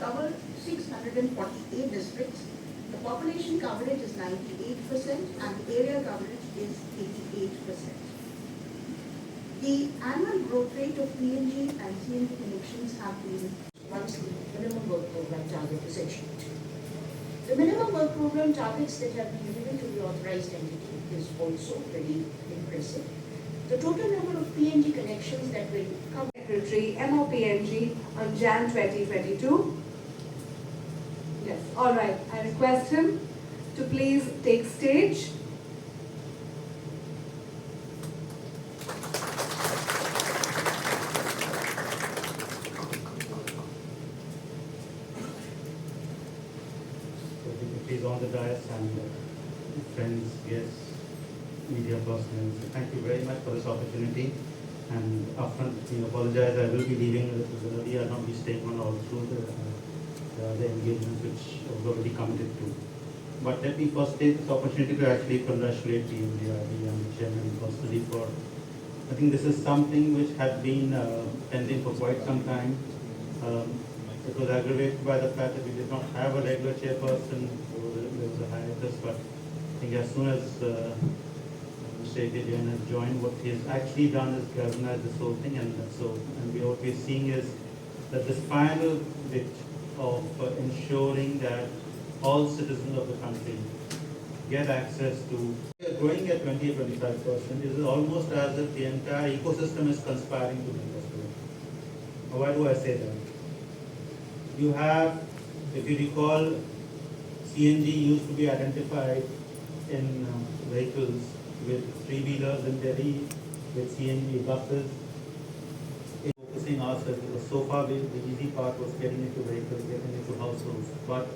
cover 648 districts. The population coverage is 98% and the area coverage is 88%. The annual growth rate of PNG and CNG connections have been once the minimum work program target is achieved. The minimum work program targets that have been given to the authorized entity is also very impressive. The total number of PNG connections that will come Secretary MOPNG on Jan 2022. Yes, all right. I request him to please take stage. Dignitaries on the dais and friends, guests, media personnel. Thank you very much for this opportunity. And upfront, apologize. I will be leaving a little early. I'll not be staying on all through the engagements which I've already committed to. But let me first take this opportunity to actually congratulate the MDRD and the chairman personally for. I think this is something which had been pending for quite some time. It was aggravated by the fact that we did not have a regular chairperson. There was a hiatus, but I think as soon as Mr. Gideon has joined, what he has actually done is galvanize this whole thing, and what we're seeing is that this final bit of ensuring that all citizens of the country get access to growing at 20-25%. It is almost as if the entire ecosystem is conspiring to make us grow. Now, why do I say that? You have, if you recall, CNG used to be identified in vehicles with three-wheelers in Delhi, with CNG buses. Focusing ourselves, because so far the easy part was getting into vehicles, getting into households. But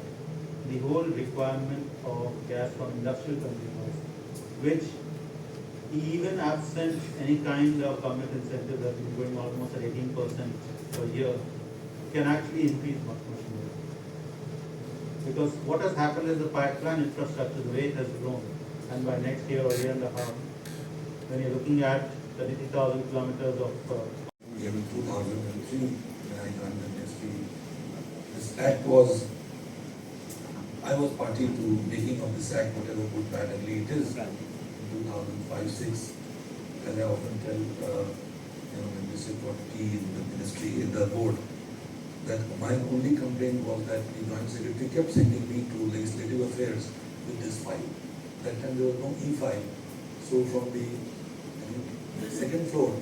the whole requirement of gas from industrial consumers, which even absent any kind of government incentive that is going almost at 18% per year, can actually increase much more. Because what has happened is the pipeline infrastructure, the way it has grown, and by next year or year and a half, when you're looking at 33,000 kilometers of in 2003, when I joined the industry, this act was, I was party to making of this act, whatever good, bad, ugly it is. In 2005-06, as I often tell, when we sit for tea in the ministry, in the board, that my only complaint was that the Joint Secretary kept sending me to Legislative Affairs with this file. That time there was no e-file. So from the second floor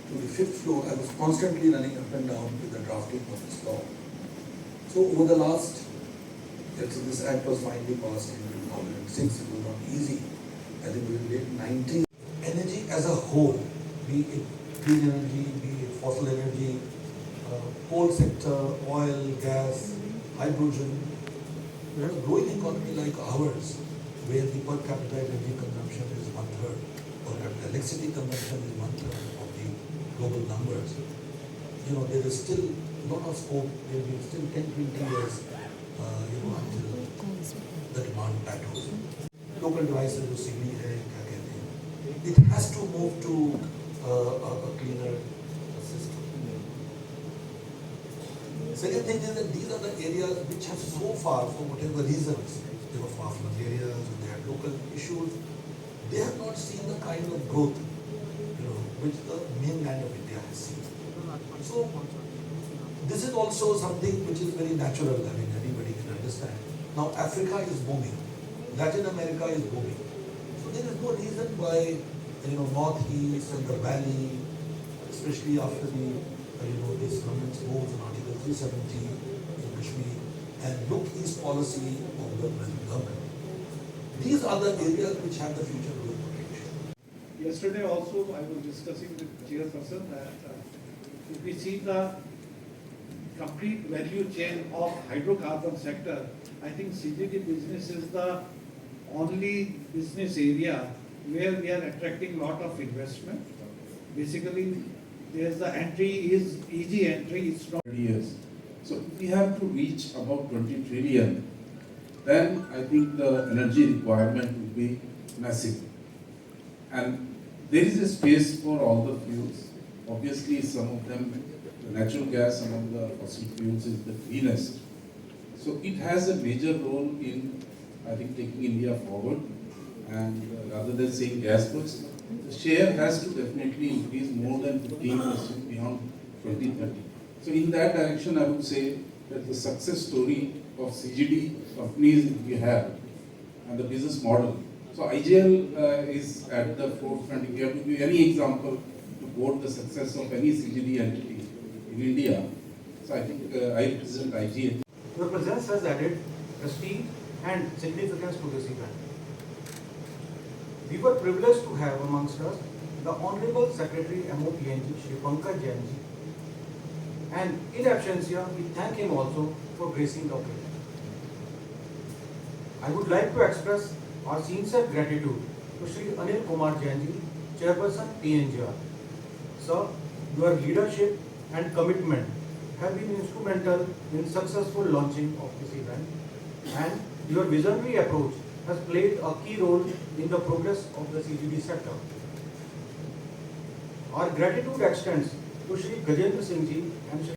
to the fifth floor, I was constantly running up and down with the drafting of this law. So over the last, let's say this act was finally passed in 2006, it was not easy. I think we did 90. Energy as a whole, be it clean energy, be it fossil energy, coal sector, oil, gas, hydrogen, a growing economy like ours, where the per capita energy consumption is 1/3, per capita electricity consumption is 1/3 of the global numbers. There is still a lot of scope, maybe still 10-20 years, until the demand plateaus. Local devices जो सिगनी है, क्या कहते हैं? It has to move to a cleaner system. Second thing is that these are the areas which have so far, for whatever reasons, they were far-flung areas, they had local issues, they have not seen the kind of growth, which the mainland of India has seen. So, this is also something which is very natural, I mean, everybody can understand. Now, Africa is booming, Latin America is booming. So, there is no reason why, Northeast and the Valley, especially after this government's moves on Article 370 in Kashmir and Look East policy of the present government. These are the areas which have the future growth potential. Yesterday also I was discussing with the chairperson that if we see the complete value chain of hydrocarbon sector, I think CGD business is the only business area where we are attracting lot of investment. Basically, there's the entry is easy entry. It's not years. So if we have to reach about 20 trillion, then I think the energy requirement will be massive. And there is a space for all the fuels. Obviously, some of them, the natural gas, some of the fossil fuels is the cleanest. So it has a major role in, I think, taking India forward. And rather than saying gas first, the share has to definitely increase more than 15% beyond 2030. So in that direction, I would say that the success story of CGD companies we have and the business model. So IGL is at the forefront. If you have to give any example to quote the success of any CGD entity in India, so I think I represent IGL. Your presence has added prestige and significance to this event. We were privileged to have amongst us the Honorable Secretary MOPNG, Shri Pankaj Jain ji, and in absentia, we thank him also for gracing the occasion. I would like to express our sincere gratitude to Shri Anil Kumar Jain ji, Chairperson PNGR. Sir, your leadership and commitment have been instrumental in successful launching of this event, and your visionary approach has played a key role in the progress of the CGD sector. Our gratitude extends to Shri Gajendra Singh ji and Shri